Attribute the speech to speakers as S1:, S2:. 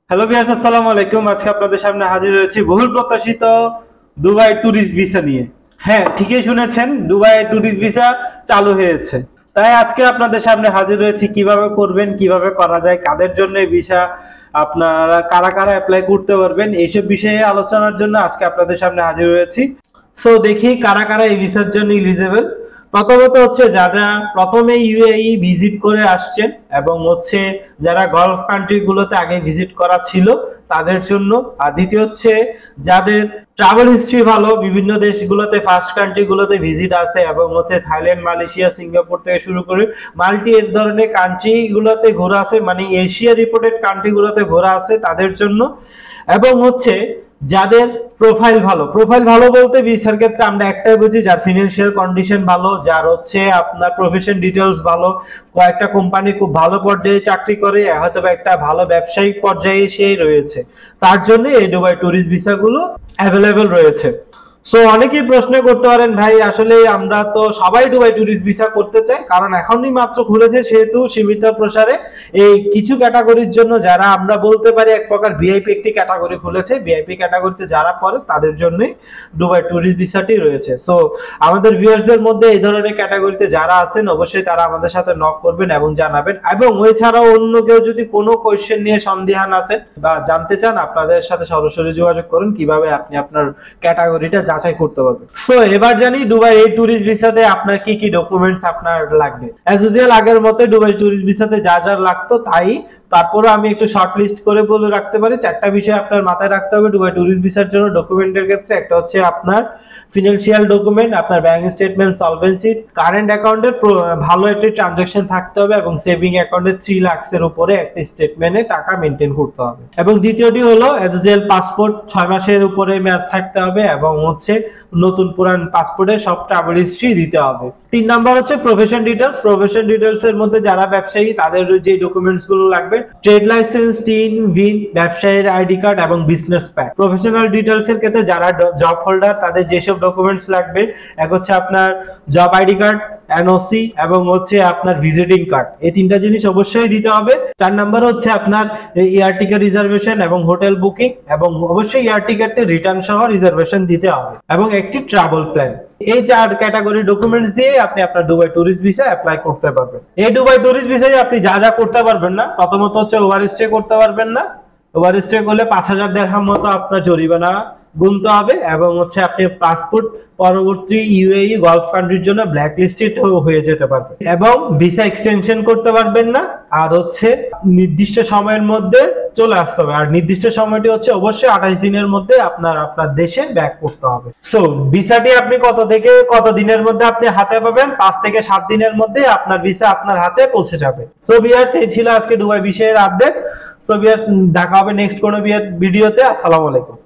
S1: Hello viewers, আসসালামু আলাইকুম। আজকে আপনাদের সামনে হাজির হয়েছি বহুল প্রত্যাশিত দুবাই ট্যুরিস্ট ভিসা নিয়ে। হ্যাঁ, ঠিকই শুনেছেন, দুবাই ট্যুরিস্ট ভিসা চালু হয়েছে। তাই আজকে আপনাদের সামনে হাজির হয়েছি কিভাবে করবেন, কিভাবে করা যায়, কাদের জন্য এই ভিসা, আপনারা কারা কারা অ্যাপ্লাই করতে পারবেন, এইসব বিষয়ে আলোচনার জন্য আজকে আপনাদের সামনে হাজির হয়েছি। সো দেখি কারা কারা এই ভিসার জন্য এলিজিবল। প্রথমত হচ্ছে যারা প্রথমে ইউএই ভিজিট করে আসছেন এবং হচ্ছে যারা গলফ কান্ট্রি গুলোতে আগে ভিজিট করা ছিল তাদের জন্য। আর দ্বিতীয় হচ্ছে যাদের ট্রাভেল হিস্ট্রি ভালো, বিভিন্ন দেশগুলোতে ফার্স্ট কান্ট্রি গুলোতে ভিজিট আছে এবং হচ্ছে থাইল্যান্ড, মালয়েশিয়া, সিঙ্গাপুর থেকে শুরু করে মাল্টি এর ধরনের কান্ট্রি গুলোতে ঘোরা আছে, মানে এশিয়া রিপোর্টেড কান্ট্রি গুলোতে ঘোরা আছে তাদের জন্য। এবং হচ্ছে যাদের প্রোফাইল ভালো বলতে ভিসার ক্ষেত্রে আমরা একটাই বুঝি, যার ফিনান্সিয়াল কন্ডিশন ভালো, যার হচ্ছে আপনার প্রফেশন ডিটেলস ভালো, কয়েকটা কোম্পানি খুব ভালো পর্যায়ে চাকরি করে, হয়তো একটা ভালো ব্যবসায়িক পর্যায়ে সে রয়েছে, তার জন্য এই দুবাই ট্যুরিস্ট ভিসাগুলো অ্যাভেলেবেল রয়েছে। সো অনেকেই প্রশ্ন করতে পারেন, ভাই আসলে আমরা তো সবাই দুবাই ট্যুরিস্ট ভিসা করতে চাই, কারণ এখনই মাত্র খুলেছে, সেহেতু সীমিত প্রসারে এই কিছু ক্যাটাগরির জন্য, যারা আমরা বলতে পারি এক প্রকার ভিআইপি একটি ক্যাটাগরি খুলেছে, ভিআইপি ক্যাটাগরিতে যারা পড়ে তাদের জন্যই দুবাই ট্যুরিস্ট ভিসাটি রয়েছে। সো আমাদের ভিউয়ার্সদের মধ্যে এই ধরনের ক্যাটাগরিতে যারা আছেন অবশ্যই তারা আমাদের সাথে নক করবেন এবং জানাবেন। এবং এছাড়াও অন্য কেউ যদি কোনো কোয়েশ্চেন নিয়ে সন্দিহান আছেন বা জানতে চান, আপনাদের সাথে সরাসরি যোগাযোগ করুন কিভাবে আপনি আপনার ক্যাটাগরিটা যাচাই করতে পারবেন। সো এবার জানি দুবাই এই ট্যুরিস্ট ভিসাতে আপনার কি কি ডকুমেন্টস আপনার লাগবে। অ্যাজ ইউজুয়াল আগের মতো দুবাই ট্যুরিস্ট ভিসাতে যা যা লাগতো তাই, তারপরে আমি একটু শর্ট লিস্ট করে বলে রাখতে পারি। চারটা বিষয় আপনার মাথায় রাখতে হবে দুবাই ট্যুরিস্ট ভিসার জন্য ডকুমেন্টের ক্ষেত্রে। একটা হচ্ছে আপনার ফিনান্সিয়াল ডকুমেন্ট, আপনার ব্যাংক স্টেটমেন্ট, সলভেন্সি, কারেন্ট অ্যাকাউন্টের ভালো একটি ট্রানজাকশন থাকতে হবে এবং সেভিং অ্যাকাউন্টে 3 লাখের উপরে একটি স্টেটমেন্টে টাকা মেনটেন করতে হবে। এবং দ্বিতীয়টি হলো এজ ইউজুয়াল পাসপোর্ট 6 মাসের উপরে মেয়াদ থাকতে হবে এবং হচ্ছে নতুন পুরান পাসপোর্টে সব ট্রাভেল হিস্ট্রি দিতে হবে। 3 নাম্বার হচ্ছে প্রফেশন ডিটেলস। প্রফেশন ডিটেলস এর মধ্যে যারা ব্যবসায়ী তাদের যে ডকুমেন্টস গুলো লাগবে, ট্রেড লাইসেন্স, টিন, ভিন, ব্যবসায়ীর আইডি কার্ড এবং বিজনেস প্যাক। প্রফেশনাল ডিটেলস এর ক্ষেত্রে যারা জব হোল্ডার তাদের যেসব ডকুমেন্টস লাগবে, এক হচ্ছে আপনার জব আইডি কার্ড, এনওসি এবং হচ্ছে আপনার ভিজিটিং কার্ড। এই 3টা জিনিস অবশ্যই দিতে হবে। 4 নাম্বার হচ্ছে আপনার এয়ার টিকেট রিজার্ভেশন এবং হোটেল বুকিং, এবং অবশ্যই এয়ার টিকেটে রিটার্ন সহ রিজার্ভেশন দিতে হবে এবং একটি ট্রাভেল প্ল্যান। এই 4 ক্যাটাগরি ডকুমেন্টস দিয়ে আপনি আপনার দুবাই ট্যুরিস্ট ভিসা অ্যাপ্লাই করতে পারবেন। এই দুবাই ট্যুরিস্ট ভিসায় আপনি যা যা করতে পারবেন না, প্রথমত হচ্ছে ওভারস্টে করতে পারবেন না। ওভারস্টে করলে 5000 দিরহাম মতো আপনার জরিমানা গুনতে হবে এবং হচ্ছে আপনি পাসপোর্ট পরবর্তী ইউএই গলফ কান্ট্রির জন্য ব্ল্যাক লিস্টেড হয়ে যেতে পারবে এবং ভিসা এক্সটেনশন করতে পারবেন না। আর হচ্ছে নির্দিষ্ট সময়ের মধ্যে চলে আসতে হবে, আর নির্দিষ্ট সময়টি হচ্ছে অবশ্যই 28 দিনের মধ্যে আপনার দেশে ব্যাক করতে হবে। সো ভিসাটি আপনি কত থেকে কত দিনের মধ্যে আপনি হাতে পাবেন? 5 থেকে 7 দিনের মধ্যে আপনার ভিসা আপনার হাতে পৌঁছে যাবে। সো ভিউয়ার্স, এই ছিল আজকে দুবাই বিষয়ের আপডেট। সো ভিউয়ার্স, দেখা হবে নেক্সট কোনো ভিডিওতে। আসসালামু আলাইকুম।